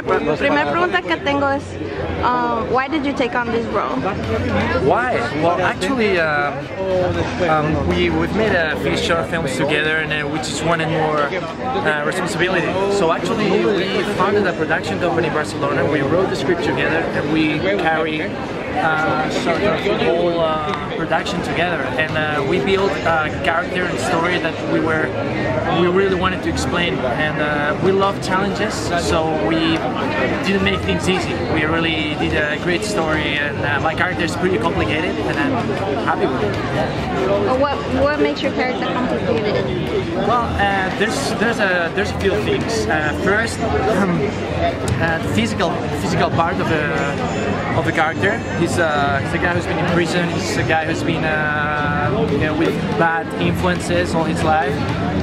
primer pregunta que tengo es, why did you take on this role? Why? Well, actually, we've made a few short films together, and we just wanted more responsibility. So actually, we founded a production company in Barcelona. We wrote the script together, and we carry sort of the whole production together, and we built a character and story that we really wanted to explain, and we love challenges, so we didn't make things easy. We really did a great story, and my character is pretty complicated, and I'm happy with it. What makes your character complicated? Well, there's a few things. First, the physical part of the character. He's a guy who's been in prison. He's a guy who's been with bad influences all his life.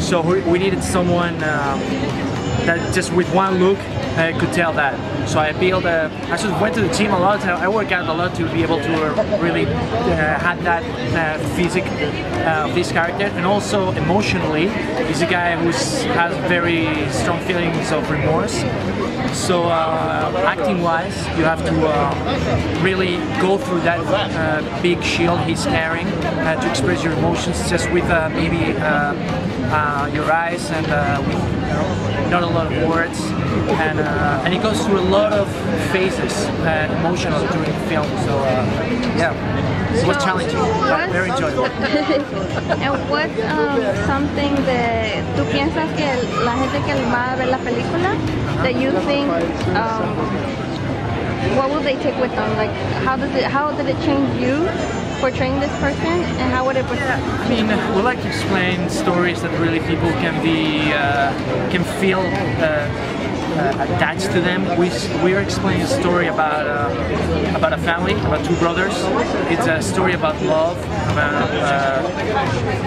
So we needed someone that just with one look could tell that. So I just went to the gym a lot. I work out a lot to be able to really have that physique of this character, and also emotionally, he's a guy who has very strong feelings of remorse. So acting-wise, you have to really go through that big shield he's carrying to express your emotions just with maybe your eyes and with not a lot of words. And it goes through a lot of phases and emotional during the film. So yeah, it was challenging, but very enjoyable. And what's something that tú piensas que la gente que va a ver la película, that you think, what will they take with them? Like, how did it change you portraying this person, and how would it? I mean, we like to explain stories that really people can feel attached to them. We're explaining a story about a family, about two brothers. It's a story about love.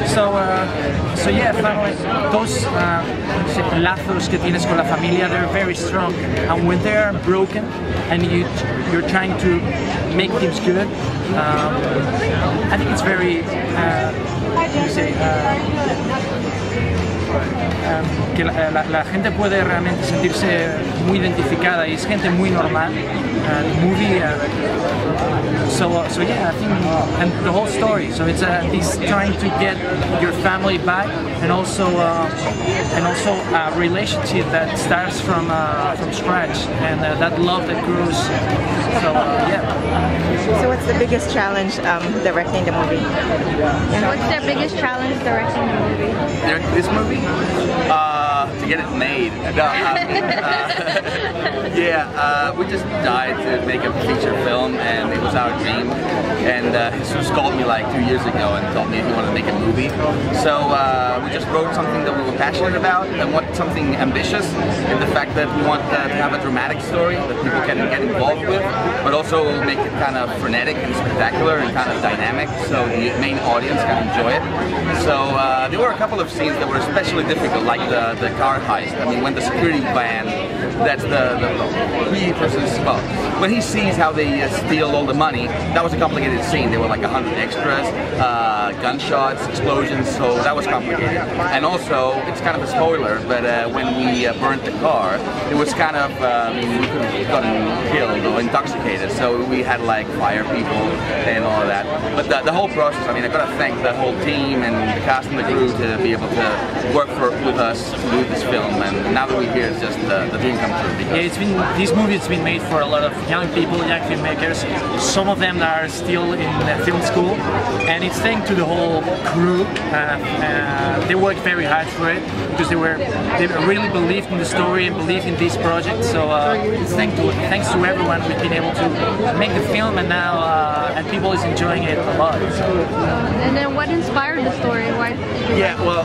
So yeah, family, those lazos que tienes con la familia, they're very strong. And when they're broken, and you're trying to make things good, I think it's very, que la gente puede realmente sentirse muy identificada, y es gente muy normal. Movie, so yeah, I think, and the whole story. So it's he's trying to get your family back, and also a relationship that starts from scratch, and that love that grows. So yeah. So what's the biggest challenge directing the movie? What's their biggest challenge directing the movie? This movie? To get it made. No, we just died to make a feature film, and it was our dream. And Jesus called me like 2 years ago and told me he wanted to make a movie. So we just wrote something that we were passionate about, and something ambitious in the fact that we want to have a dramatic story that people can get involved with, but also make it kind of frenetic and spectacular and kind of dynamic, so the main audience can enjoy it. So there were a couple of scenes that were especially difficult, like the car heist. I mean, when the security van, that's when he sees how they steal all the money, that was a complicated scene. There were like 100 extras, gunshots, explosions, so that was complicated. And also, it's kind of a spoiler, but when we burnt the car, it was kind of, we could have gotten killed or intoxicated, so we had like fire people and all of that. But the whole process, I mean, I gotta thank the whole team and the cast and the crew to be able to work with us to do this film, and now that we're here, it's just the dream come true. Yeah, this movie has been made for a lot of young people, young filmmakers. Some of them are still in film school, and it's thanks to the whole crew. They worked very hard for it because they really believed in the story and believed in this project. So it's thanks to everyone we've been able to make the film, and now and people is enjoying it a lot. And then what inspired the story? Why did you? Yeah, well.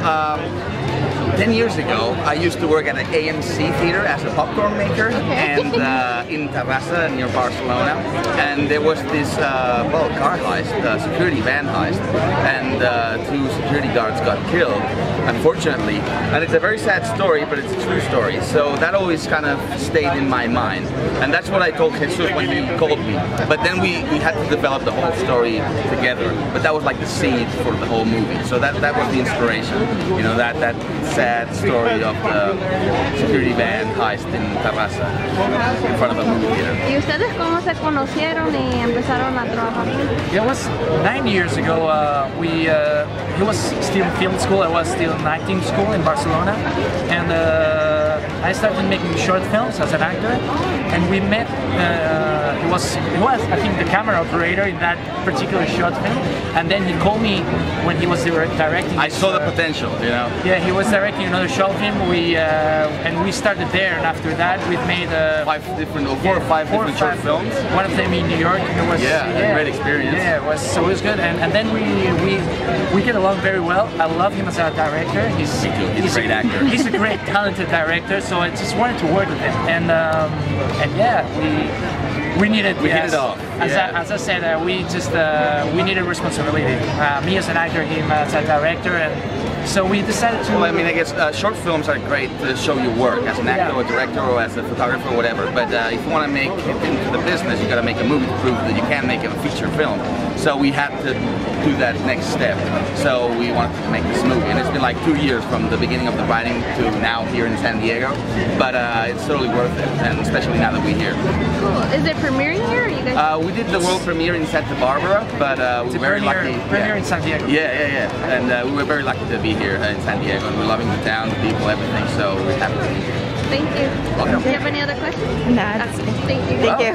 10 years ago, I used to work at an AMC theater as a popcorn maker, and in Terrassa near Barcelona. And there was this car heist, security van heist, and 2 security guards got killed, unfortunately. And it's a very sad story, but it's a true story. So that always kind of stayed in my mind, and that's what I told Jesus when he called me. But then we had to develop the whole story together. But that was like the seed for the whole movie. So that was the inspiration, you know, that sad sad story of the security van heist in Terraza in front of a movie theater. ¿Y ustedes cómo se conocieron y empezaron a trabajar? It was 9 years ago. He was still in film school. I was still in acting school in Barcelona, and I started making short films as an actor. And we met. He was I think the camera operator in that particular short film. And then he called me when he was directing. I saw the potential, you know. Yeah, he was directing another short film. We started there, and after that we've made 4 or 5 different short films. One of them in New York. It was a great experience. Yeah, it was good. And then we get along very well. I love him as a director. He's a great actor. He's a great, talented director. So I just wanted to work with him. And yeah, we needed. We hit it off. As I said, we needed responsibility. Me as an actor, him as a director, and so we decided to. Well, I mean, I guess short films are great to show your work as an actor or director or as a photographer or whatever. But if you want to make it into the business, you got to make a movie to prove that you can make a feature film. So we had to do that next step. So we wanted to make this movie, and it's been like 2 years from the beginning of the writing to now here in San Diego. But it's totally worth it, and especially now that we're here. Cool. Is it premiering here? Or you guys? We did the world premiere in Santa Barbara, but we were very lucky. Premiere in San Diego. Yeah. And we were very lucky to be here in San Diego, and we're loving the town, the people, everything. So we're happy to be here. Thank you. Welcome. Do you have any other questions? Nah, Thank you. Thank you.